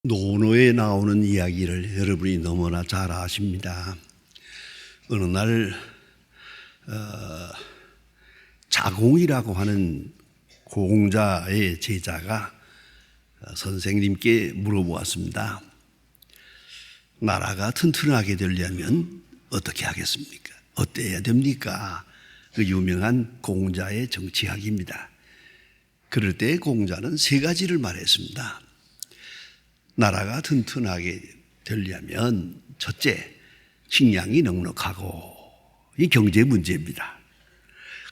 노노에 나오는 이야기를 여러분이 너무나 잘 아십니다. 어느 날 자공이라고 하는 공자의 제자가 선생님께 물어보았습니다. 나라가 튼튼하게 되려면 어떻게 하겠습니까? 어때야 됩니까? 그 유명한 공자의 정치학입니다. 그럴 때 공자는 세 가지를 말했습니다. 나라가 튼튼하게 되려면 첫째, 식량이 넉넉하고 이 경제 문제입니다.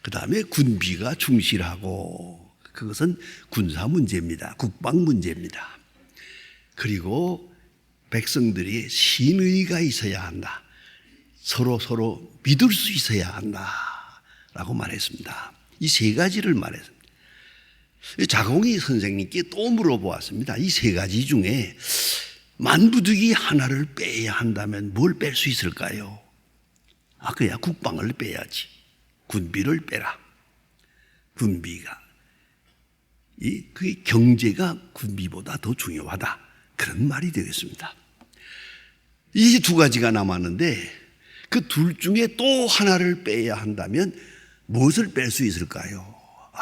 그 다음에 군비가 충실하고 그것은 군사 문제입니다. 국방 문제입니다. 그리고 백성들이 신의가 있어야 한다. 서로 믿을 수 있어야 한다라고 말했습니다. 이 세 가지를 말했습니다. 자공이 선생님께 또 물어보았습니다. 이 세 가지 중에 만부득이 하나를 빼야 한다면 뭘 뺄 수 있을까요? 그야 국방을 빼야지. 군비를 빼라. 군비가 그 경제가 군비보다 더 중요하다. 그런 말이 되겠습니다. 이 두 가지가 남았는데 그 둘 중에 또 하나를 빼야 한다면 무엇을 뺄 수 있을까요?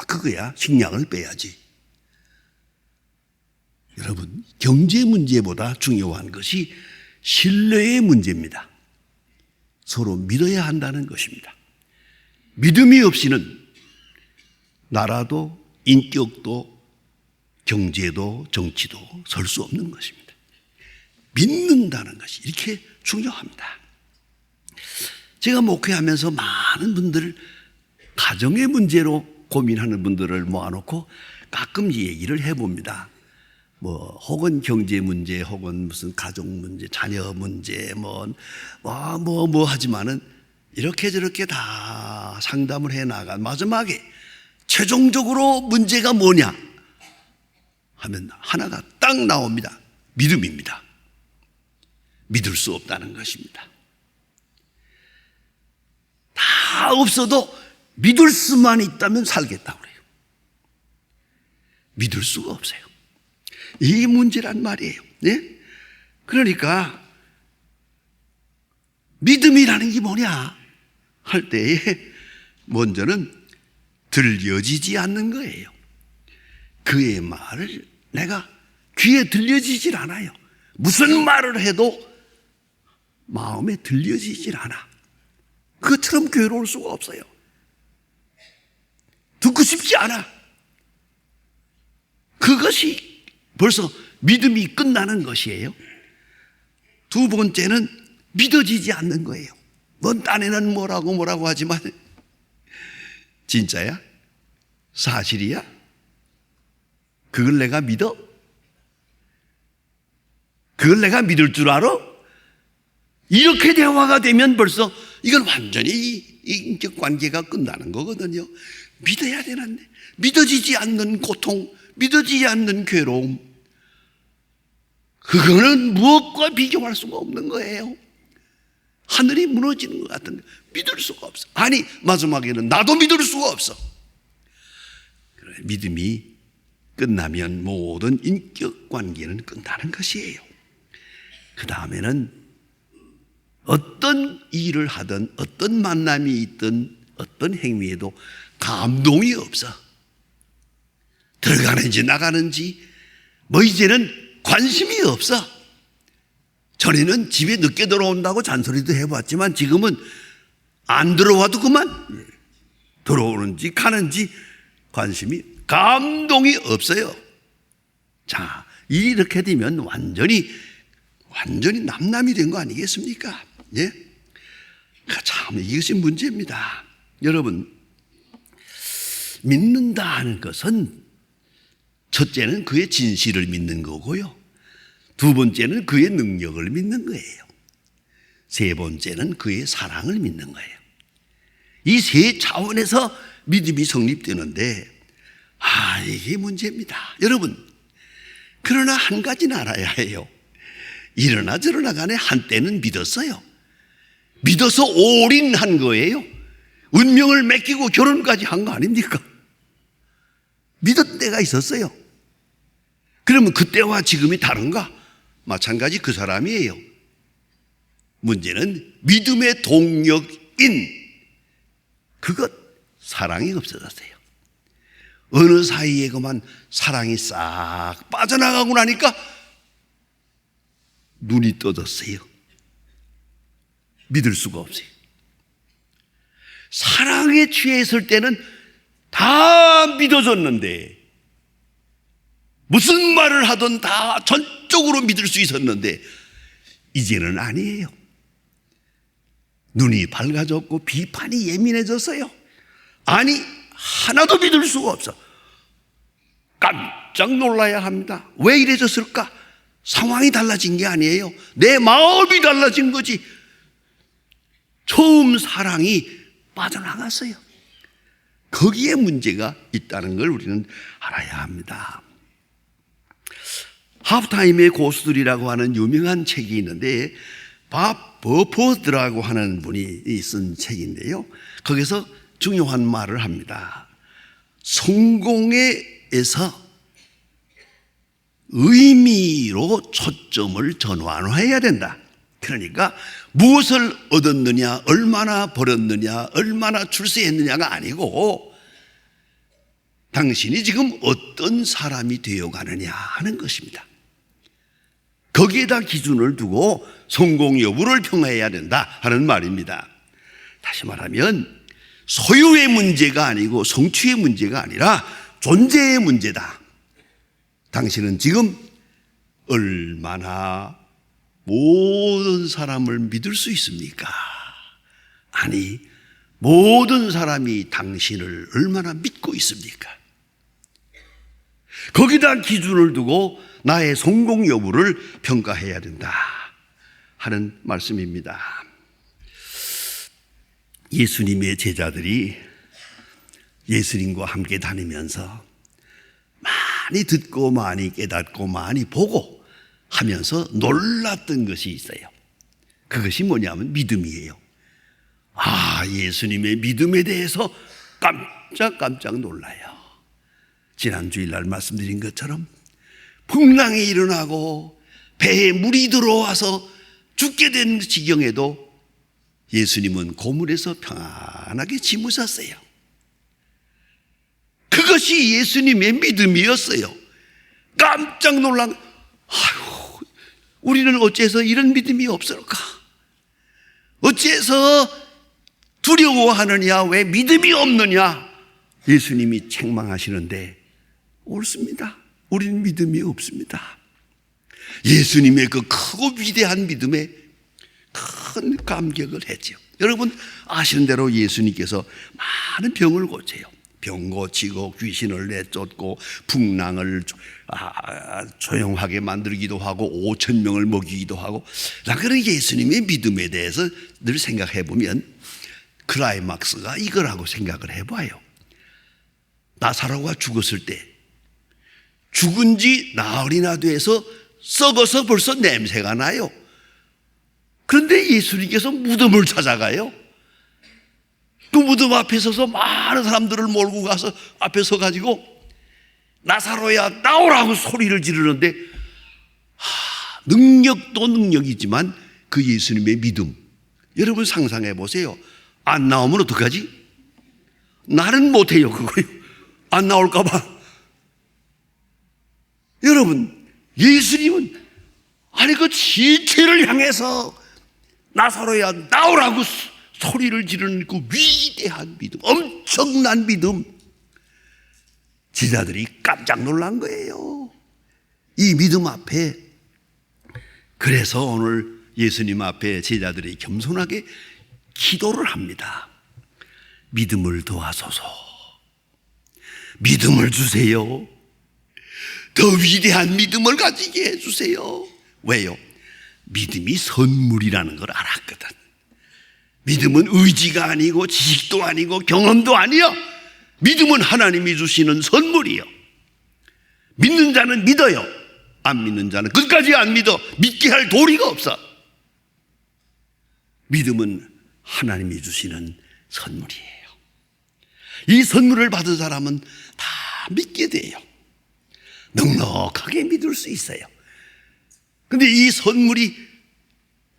그거야 식량을 빼야지. 여러분, 경제 문제보다 중요한 것이 신뢰의 문제입니다. 서로 믿어야 한다는 것입니다. 믿음이 없이는 나라도 인격도 경제도 정치도 설 수 없는 것입니다. 믿는다는 것이 이렇게 중요합니다. 제가 목회하면서 많은 분들 가정의 문제로 고민하는 분들을 모아놓고 가끔 얘기를 해봅니다. 혹은 경제 문제, 혹은 무슨 가정 문제, 자녀 문제, 하지만은 이렇게 저렇게 다 상담을 해 나간 마지막에 최종적으로 문제가 뭐냐 하면 하나가 딱 나옵니다. 믿음입니다. 믿을 수 없다는 것입니다. 다 없어도 믿을 수만 있다면 살겠다고 그래요. 믿을 수가 없어요. 이 문제란 말이에요. 네? 그러니까 믿음이라는 게 뭐냐 할 때에 먼저는 들려지지 않는 거예요. 그의 말을 내가 귀에 들려지질 않아요. 무슨 말을 해도 마음에 들려지질 않아. 그것처럼 괴로울 수가 없어요. 듣고 싶지 않아. 그것이 벌써 믿음이 끝나는 것이에요. 두 번째는 믿어지지 않는 거예요. 딴에는 뭐라고 하지만 진짜야? 사실이야? 그걸 내가 믿어? 그걸 내가 믿을 줄 알아? 이렇게 대화가 되면 벌써 이건 완전히 인격 관계가 끝나는 거거든요. 믿어야 되는데 믿어지지 않는 고통, 믿어지지 않는 괴로움, 그거는 무엇과 비교할 수가 없는 거예요. 하늘이 무너지는 것 같은데 믿을 수가 없어. 아니 마지막에는 나도 믿을 수가 없어. 그래, 믿음이 끝나면 모든 인격 관계는 끝나는 것이에요. 그 다음에는 어떤 일을 하든 어떤 만남이 있든 어떤 행위에도 감동이 없어. 들어가는지 나가는지 이제는 관심이 없어. 전에는 집에 늦게 들어온다고 잔소리도 해봤지만 지금은 안 들어와도 그만. 들어오는지 가는지 감동이 없어요. 자, 이렇게 되면 완전히 남남이 된 거 아니겠습니까? 예? 참 이것이 문제입니다. 여러분, 믿는다 하는 것은 첫째는 그의 진실을 믿는 거고요. 두 번째는 그의 능력을 믿는 거예요. 세 번째는 그의 사랑을 믿는 거예요. 이 세 차원에서 믿음이 성립되는데 이게 문제입니다. 여러분, 그러나 한 가지는 알아야 해요. 이러나 저러나 간에 한때는 믿었어요. 믿어서 올인한 거예요. 운명을 맡기고 결혼까지 한 거 아닙니까? 믿었던 때가 있었어요. 그러면 그때와 지금이 다른가? 마찬가지 그 사람이에요. 문제는 믿음의 동력인 그것, 사랑이 없어졌어요. 어느 사이에 그만 사랑이 싹 빠져나가고 나니까 눈이 떠졌어요. 믿을 수가 없어요. 사랑에 취했을 때는 다 믿어졌는데, 무슨 말을 하든 다 전적으로 믿을 수 있었는데 이제는 아니에요. 눈이 밝아졌고 비판이 예민해졌어요. 아니, 하나도 믿을 수가 없어. 깜짝 놀라야 합니다. 왜 이래졌을까? 상황이 달라진 게 아니에요. 내 마음이 달라진 거지. 처음 사랑이 빠져나갔어요. 거기에 문제가 있다는 걸 우리는 알아야 합니다. 하프타임의 고수들이라고 하는 유명한 책이 있는데, 밥 버퍼드라고 하는 분이 쓴 책인데요, 거기서 중요한 말을 합니다. 성공에서 의미로 초점을 전환해야 된다. 그러니까 무엇을 얻었느냐, 얼마나 벌었느냐, 얼마나 출세했느냐가 아니고 당신이 지금 어떤 사람이 되어가느냐 하는 것입니다. 거기에다 기준을 두고 성공 여부를 평가해야 된다 하는 말입니다. 다시 말하면 소유의 문제가 아니고 성취의 문제가 아니라 존재의 문제다. 당신은 지금 얼마나 모든 사람을 믿을 수 있습니까? 아니, 모든 사람이 당신을 얼마나 믿고 있습니까? 거기다 기준을 두고 나의 성공 여부를 평가해야 된다 하는 말씀입니다. 예수님의 제자들이 예수님과 함께 다니면서 많이 듣고 많이 깨닫고 많이 보고 하면서 놀랐던 것이 있어요. 그것이 뭐냐면 믿음이에요. 예수님의 믿음에 대해서 깜짝 놀라요. 지난 주일날 말씀드린 것처럼 풍랑이 일어나고 배에 물이 들어와서 죽게 된 지경에도 예수님은 고물에서 평안하게 지무셨어요. 그것이 예수님의 믿음이었어요. 깜짝 놀란, 우리는 어째서 이런 믿음이 없을까? 어째서 두려워하느냐? 왜 믿음이 없느냐? 예수님이 책망하시는데 옳습니다. 우리는 믿음이 없습니다. 예수님의 그 크고 위대한 믿음에 큰 감격을 했죠. 여러분 아시는 대로 예수님께서 많은 병을 고쳐요. 병 고치고 귀신을 내쫓고 풍랑을 조용하게 만들기도 하고 5천 명을 먹이기도 하고. 그런 예수님의 믿음에 대해서 늘 생각해 보면 클라이막스가 이거라고 생각을 해봐요. 나사로가 죽었을 때 죽은 지 나흘이나 돼서 썩어서 벌써 냄새가 나요. 그런데 예수님께서 무덤을 찾아가요. 그 무덤 앞에 서서 많은 사람들을 몰고 가서 앞에 서가지고 나사로야 나오라고 소리를 지르는데, 능력도 능력이지만 그 예수님의 믿음, 여러분 상상해 보세요. 안 나오면 어떡하지? 나는 못해요. 그거요. 안 나올까 봐. 여러분, 예수님은 그 지체를 향해서 나사로야 나오라고 소리를 지르는 그 위대한 믿음, 엄청난 믿음. 제자들이 깜짝 놀란 거예요. 이 믿음 앞에. 그래서 오늘 예수님 앞에 제자들이 겸손하게 기도를 합니다. 믿음을 도와소서. 믿음을 주세요. 더 위대한 믿음을 가지게 해주세요. 왜요? 믿음이 선물이라는 걸 알았거든. 믿음은 의지가 아니고 지식도 아니고 경험도 아니요. 믿음은 하나님이 주시는 선물이요. 믿는 자는 믿어요. 안 믿는 자는 끝까지 안 믿어. 믿게 할 도리가 없어. 믿음은 하나님이 주시는 선물이에요. 이 선물을 받은 사람은 다 믿게 돼요. 넉넉하게 믿을 수 있어요. 근데 이 선물이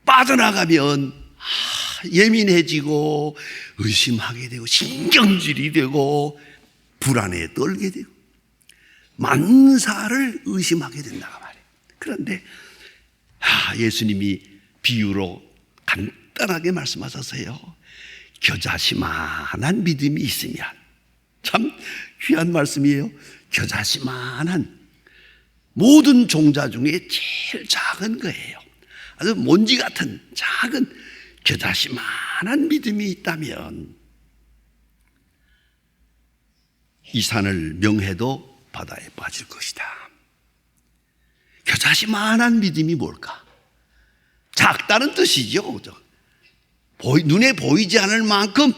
빠져나가면 예민해지고 의심하게 되고 신경질이 되고 불안에 떨게 되고 만사를 의심하게 된다고 말이에요. 그런데 예수님이 비유로 간단하게 말씀하셨어요. 겨자씨만한 믿음이 있으면, 참 귀한 말씀이에요. 겨자씨만한, 모든 종자 중에 제일 작은 거예요. 아주 먼지 같은 작은 겨자씨만한 믿음이 있다면 이 산을 명해도 바다에 빠질 것이다. 겨자씨만한 믿음이 뭘까? 작다는 뜻이죠. 눈에 보이지 않을 만큼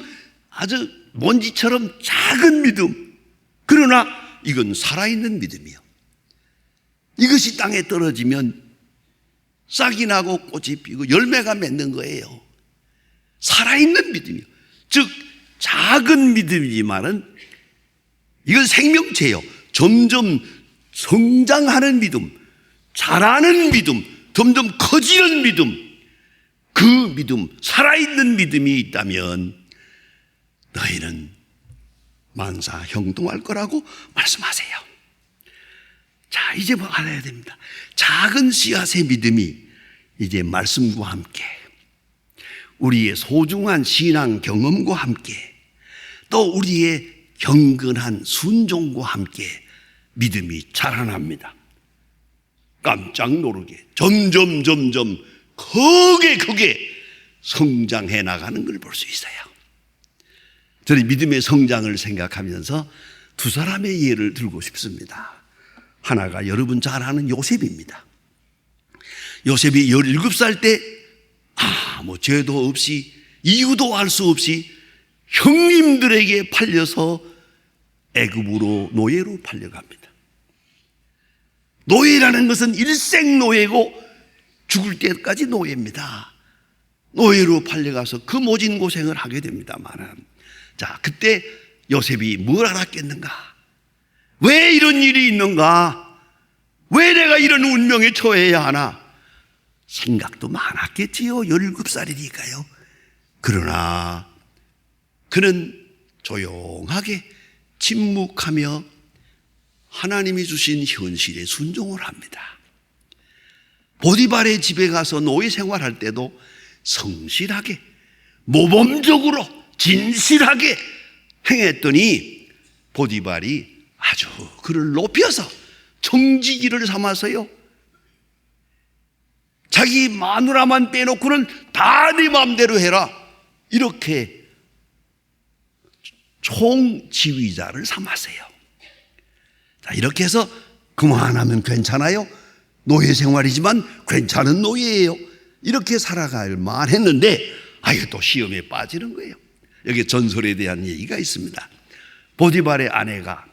아주 먼지처럼 작은 믿음. 그러나 이건 살아있는 믿음이요. 이것이 땅에 떨어지면 싹이 나고 꽃이 피고 열매가 맺는 거예요. 살아있는 믿음이요. 즉 작은 믿음이지만은 이건 생명체예요. 점점 성장하는 믿음, 자라는 믿음, 점점 커지는 믿음, 그 믿음, 살아있는 믿음이 있다면 너희는 만사 형통할 거라고 말씀하세요. 자, 이제 뭐 알아야 됩니다. 작은 씨앗의 믿음이 이제 말씀과 함께 우리의 소중한 신앙 경험과 함께 또 우리의 경건한 순종과 함께 믿음이 자라납니다. 깜짝 놀라게 점점 크게 성장해 나가는 걸 볼 수 있어요. 저는 믿음의 성장을 생각하면서 두 사람의 예를 들고 싶습니다. 하나가 여러분 잘 아는 요셉입니다. 요셉이 17살 때 아무 죄도 없이 이유도 알 수 없이 형님들에게 팔려서 애굽으로 노예로 팔려갑니다. 노예라는 것은 일생 노예고 죽을 때까지 노예입니다. 노예로 팔려가서 그 모진 고생을 하게 됩니다만, 자, 그때 요셉이 뭘 알았겠는가? 왜 이런 일이 있는가? 왜 내가 이런 운명에 처해야 하나? 생각도 많았겠지요. 17살이니까요. 그러나 그는 조용하게 침묵하며 하나님이 주신 현실에 순종을 합니다. 보디발의 집에 가서 노예 생활할 때도 성실하게 모범적으로 진실하게 행했더니 보디발이 아주 그를 높여서 청지기를 삼아서요, 자기 마누라만 빼놓고는 다 네 마음대로 해라, 이렇게 총지휘자를 삼았어요. 자, 이렇게 해서 그만하면 괜찮아요. 노예 생활이지만 괜찮은 노예예요. 이렇게 살아갈 만했는데 이거 또 시험에 빠지는 거예요. 여기 전설에 대한 얘기가 있습니다. 보디발의 아내가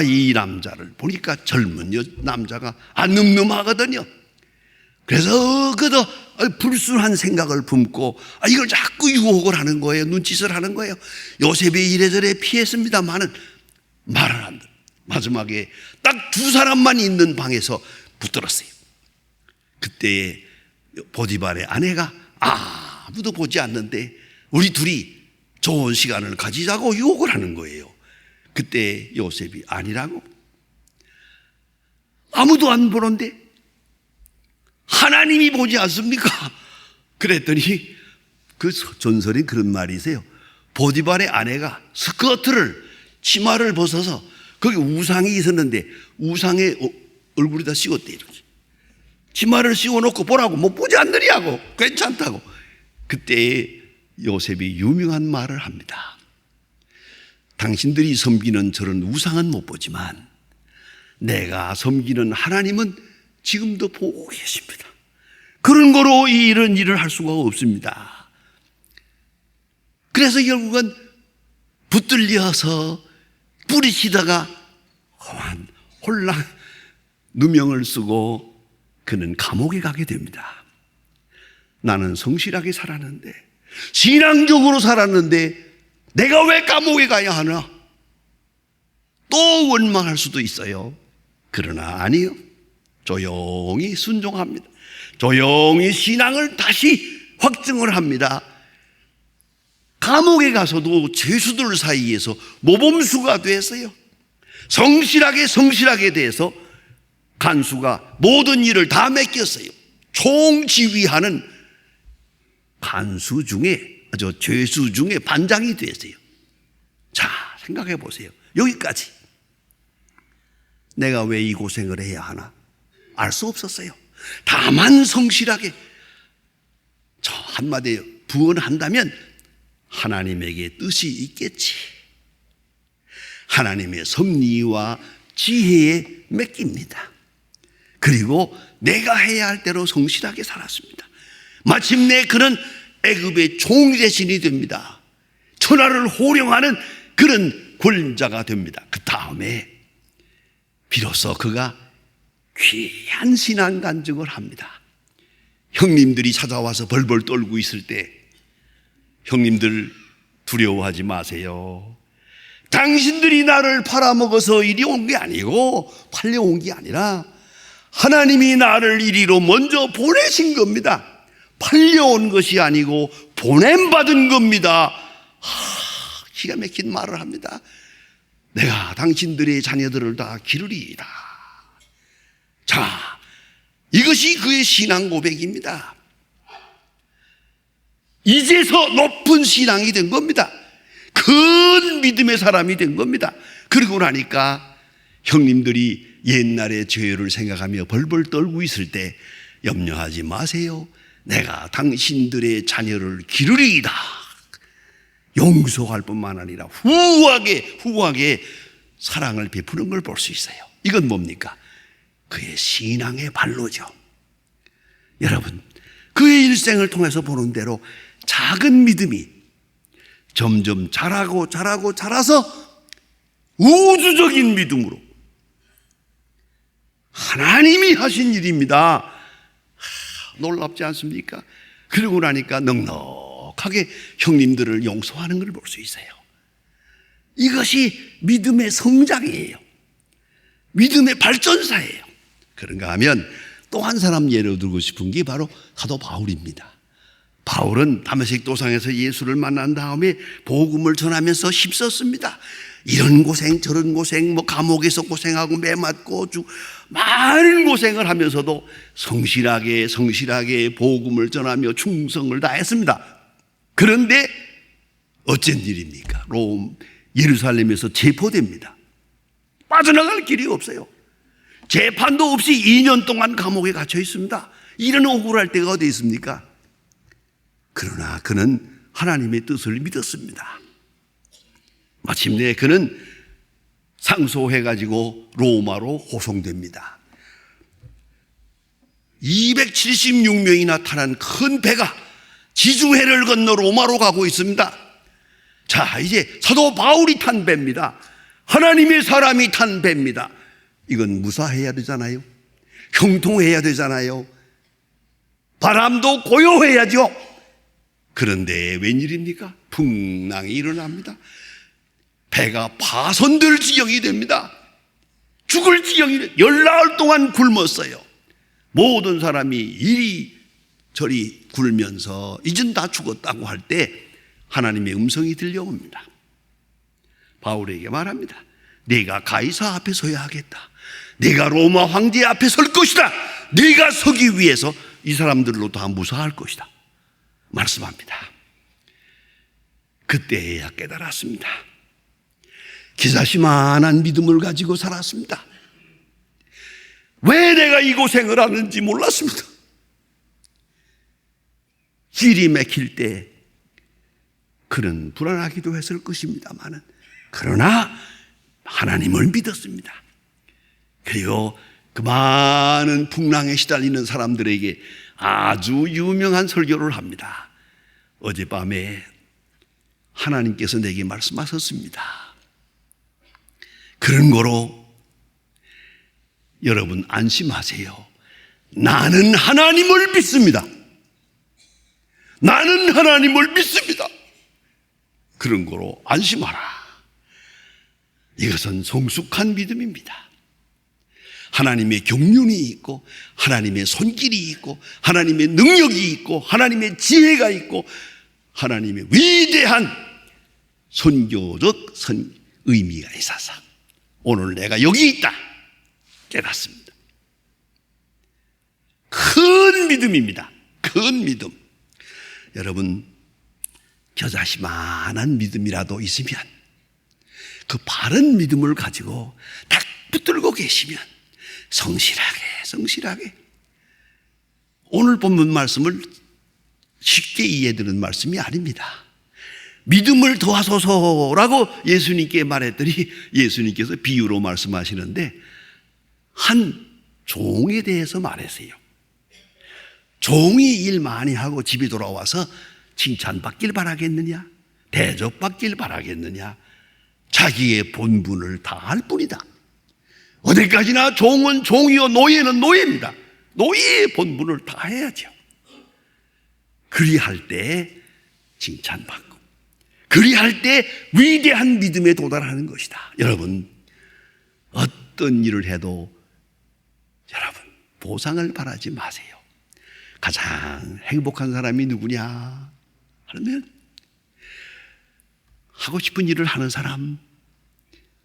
이 남자를 보니까 젊은 남자가 늠름하거든요. 그래서 그도 불순한 생각을 품고 이걸 자꾸 유혹을 하는 거예요. 눈짓을 하는 거예요. 요셉이 이래저래 피했습니다만은 말을 안 들어. 마지막에 딱 두 사람만 있는 방에서 붙들었어요. 그때 보디발의 아내가 아무도 보지 않는데 우리 둘이 좋은 시간을 가지자고 유혹을 하는 거예요. 그때 요셉이 아니라고, 아무도 안 보는데 하나님이 보지 않습니까? 그랬더니 그 전설에 그런 말이 있어요. 보디발의 아내가 스커트를, 치마를 벗어서 거기 우상이 있었는데 우상에 얼굴에다 씌웠대. 이러지. 치마를 씌워놓고 보라고, 뭐 보지 않느냐고, 괜찮다고. 그때 요셉이 유명한 말을 합니다. 당신들이 섬기는 저런 우상은 못 보지만 내가 섬기는 하나님은 지금도 보고 계십니다. 그런 거로 이런 일을 할 수가 없습니다. 그래서 결국은 붙들려서 뿌리치다가 홀랑 누명을 쓰고 그는 감옥에 가게 됩니다. 나는 성실하게 살았는데, 신앙적으로 살았는데 내가 왜 감옥에 가야 하나? 또 원망할 수도 있어요. 그러나 아니요. 조용히 순종합니다. 조용히 신앙을 다시 확증을 합니다. 감옥에 가서도 죄수들 사이에서 모범수가 됐어요. 성실하게 돼서 간수가 모든 일을 다 맡겼어요. 총지휘하는 간수 중에, 죄수 중에 반장이 됐어요. 자, 생각해 보세요. 여기까지. 내가 왜 이 고생을 해야 하나? 알 수 없었어요. 다만 성실하게, 저 한마디에 부언한다면 하나님에게 뜻이 있겠지. 하나님의 섭리와 지혜에 맡깁니다. 그리고 내가 해야 할 대로 성실하게 살았습니다. 마침내 그는 애굽의 종 대신이 됩니다. 천하를 호령하는 그런 권자가 됩니다. 그 다음에 비로소 그가 귀한 신앙 간증을 합니다. 형님들이 찾아와서 벌벌 떨고 있을 때, 형님들 두려워하지 마세요. 당신들이 나를 팔아먹어서 이리 온 게 아니고 팔려온 게 아니라 하나님이 나를 이리로 먼저 보내신 겁니다. 팔려온 것이 아니고 보냄받은 겁니다. 기가 막힌 말을 합니다. 내가 당신들의 자녀들을 다 기르리이다. 자, 이것이 그의 신앙 고백입니다. 이제서 높은 신앙이 된 겁니다. 큰 믿음의 사람이 된 겁니다. 그러고 나니까 형님들이 옛날의 죄를 생각하며 벌벌 떨고 있을 때 염려하지 마세요. 내가 당신들의 자녀를 기르리이다. 용서할 뿐만 아니라 후하게 사랑을 베푸는 걸 볼 수 있어요. 이건 뭡니까? 그의 신앙의 발로죠. 여러분, 그의 일생을 통해서 보는 대로 작은 믿음이 점점 자라서 우주적인 믿음으로 하나님이 하신 일입니다. 놀랍지 않습니까? 그러고 나니까 넉넉하게 형님들을 용서하는 걸 볼 수 있어요. 이것이 믿음의 성장이에요. 믿음의 발전사예요. 그런가 하면 또 한 사람 예로 들고 싶은 게 바로 사도 바울입니다. 바울은 다메섹 도상에서 예수를 만난 다음에 복음을 전하면서 힘썼습니다. 이런 고생 저런 고생, 감옥에서 고생하고 매 맞고 많은 고생을 하면서도 성실하게 복음을 전하며 충성을 다했습니다. 그런데 어쩐 일입니까? 예루살렘에서 체포됩니다. 빠져나갈 길이 없어요. 재판도 없이 2년 동안 감옥에 갇혀 있습니다. 이런 억울할 때가 어디 있습니까? 그러나 그는 하나님의 뜻을 믿었습니다. 마침내 그는 상소해가지고 로마로 호송됩니다. 276명이나 타는 큰 배가 지중해를 건너 로마로 가고 있습니다. 자, 이제 사도 바울이 탄 배입니다. 하나님의 사람이 탄 배입니다. 이건 무사해야 되잖아요. 형통해야 되잖아요. 바람도 고요해야죠. 그런데 웬일입니까? 풍랑이 일어납니다. 배가 파손될 지경이 됩니다. 죽을 지경이 열나흘 동안 굶었어요. 모든 사람이 이리저리 굴면서 이젠 다 죽었다고 할 때 하나님의 음성이 들려옵니다. 바울에게 말합니다. 네가 가이사 앞에 서야 하겠다. 네가 로마 황제 앞에 설 것이다. 네가 서기 위해서 이 사람들로 다 무사할 것이다. 말씀합니다. 그때야 깨달았습니다. 기사시만한 믿음을 가지고 살았습니다. 왜 내가 이 고생을 하는지 몰랐습니다. 길이 막힐 때 그는 불안하기도 했을 것입니다만, 그러나 하나님을 믿었습니다. 그리고 그 많은 풍랑에 시달리는 사람들에게 아주 유명한 설교를 합니다. 어젯밤에 하나님께서 내게 말씀하셨습니다. 그런 거로 여러분 안심하세요. 나는 하나님을 믿습니다. 나는 하나님을 믿습니다. 그런 거로 안심하라. 이것은 성숙한 믿음입니다. 하나님의 경륜이 있고 하나님의 손길이 있고 하나님의 능력이 있고 하나님의 지혜가 있고 하나님의 위대한 선교적 의미가 있어서 오늘 내가 여기 있다 깨닫습니다. 큰 믿음입니다. 큰 믿음. 여러분, 겨자씨만한 믿음이라도 있으면 그 바른 믿음을 가지고 딱 붙들고 계시면 성실하게 오늘 본문 말씀을 쉽게 이해되는 말씀이 아닙니다. 믿음을 더하소서라고 예수님께 말했더니 예수님께서 비유로 말씀하시는데 한 종에 대해서 말하세요. 종이 일 많이 하고 집에 돌아와서 칭찬받길 바라겠느냐? 대접받길 바라겠느냐? 자기의 본분을 다할 뿐이다. 어디까지나 종은 종이요 노예는 노예입니다. 노예의 본분을 다해야죠. 그리할 때 칭찬받고 그리할 때 위대한 믿음에 도달하는 것이다. 여러분, 어떤 일을 해도 여러분 보상을 바라지 마세요. 가장 행복한 사람이 누구냐 하면 하고 싶은 일을 하는 사람,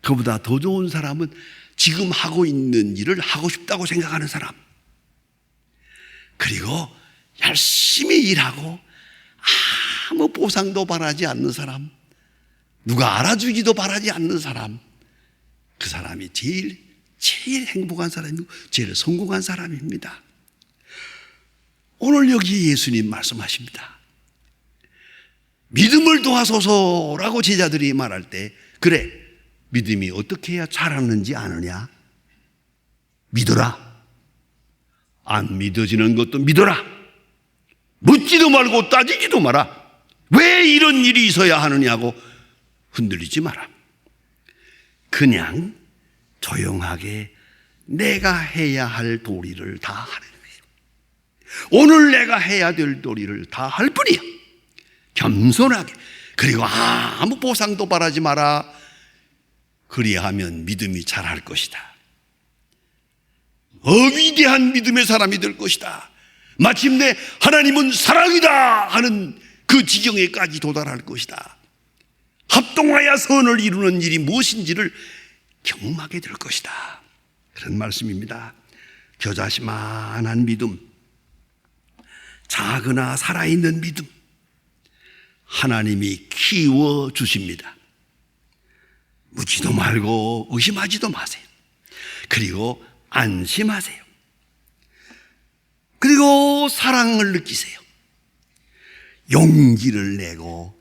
그보다 더 좋은 사람은 지금 하고 있는 일을 하고 싶다고 생각하는 사람, 그리고 열심히 일하고 아무 보상도 바라지 않는 사람, 누가 알아주기도 바라지 않는 사람, 그 사람이 제일 행복한 사람이고 제일 성공한 사람입니다. 오늘 여기 예수님 말씀하십니다. 믿음을 도하소서라고 제자들이 말할 때, 그래, 믿음이 어떻게 해야 자라는지 아느냐? 믿어라. 안 믿어지는 것도 믿어라. 묻지도 말고 따지지도 마라. 왜 이런 일이 있어야 하느냐고 흔들리지 마라. 그냥 조용하게 내가 해야 할 도리를 다 하는 거예요. 오늘 내가 해야 될 도리를 다 할 뿐이야. 겸손하게. 그리고 아무 보상도 바라지 마라. 그리하면 믿음이 자랄 것이다. 위대한 믿음의 사람이 될 것이다. 마침내 하나님은 사랑이다 하는 그 지경에까지 도달할 것이다. 합동하여 선을 이루는 일이 무엇인지를 경험하게 될 것이다. 그런 말씀입니다. 겨자씨만한 믿음, 작으나 살아있는 믿음, 하나님이 키워주십니다. 묻지도 말고 의심하지도 마세요. 그리고 안심하세요. 그리고 사랑을 느끼세요. 용기를 내고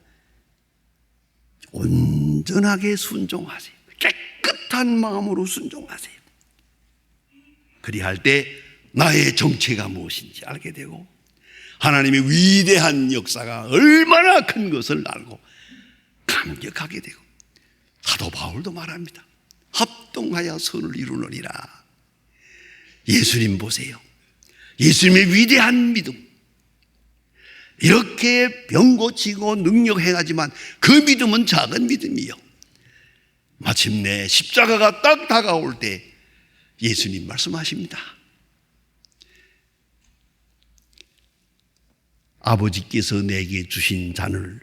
온전하게 순종하세요. 깨끗한 마음으로 순종하세요. 그리할 때 나의 정체가 무엇인지 알게 되고 하나님의 위대한 역사가 얼마나 큰 것을 알고 감격하게 되고, 사도 바울도 말합니다. 합동하여 선을 이루느니라. 예수님 보세요. 예수님의 위대한 믿음. 이렇게 병 고치고 능력 행하지만 그 믿음은 작은 믿음이요. 마침내 십자가가 딱 다가올 때 예수님 말씀하십니다. 아버지께서 내게 주신 잔을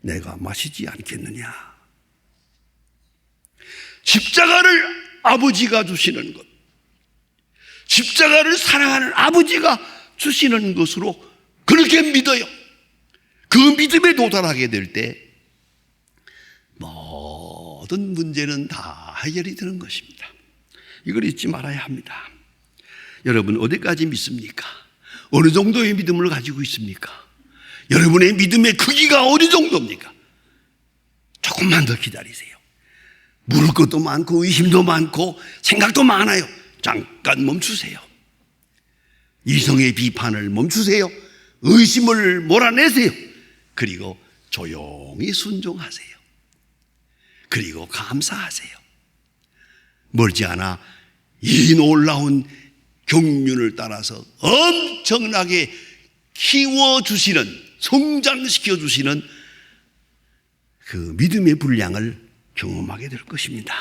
내가 마시지 않겠느냐. 십자가를 아버지가 주시는 것, 십자가를 사랑하는 아버지가 주시는 것으로 그렇게 믿어요. 그 믿음에 도달하게 될 때 모든 문제는 다 해결이 되는 것입니다. 이걸 잊지 말아야 합니다. 여러분, 어디까지 믿습니까? 어느 정도의 믿음을 가지고 있습니까? 여러분의 믿음의 크기가 어느 정도입니까? 조금만 더 기다리세요. 물을 것도 많고 의심도 많고 생각도 많아요. 잠깐 멈추세요. 이성의 비판을 멈추세요. 의심을 몰아내세요. 그리고 조용히 순종하세요. 그리고 감사하세요. 멀지 않아 이 놀라운 경륜을 따라서 엄청나게 키워주시는, 성장시켜주시는 그 믿음의 분량을 경험하게 될 것입니다.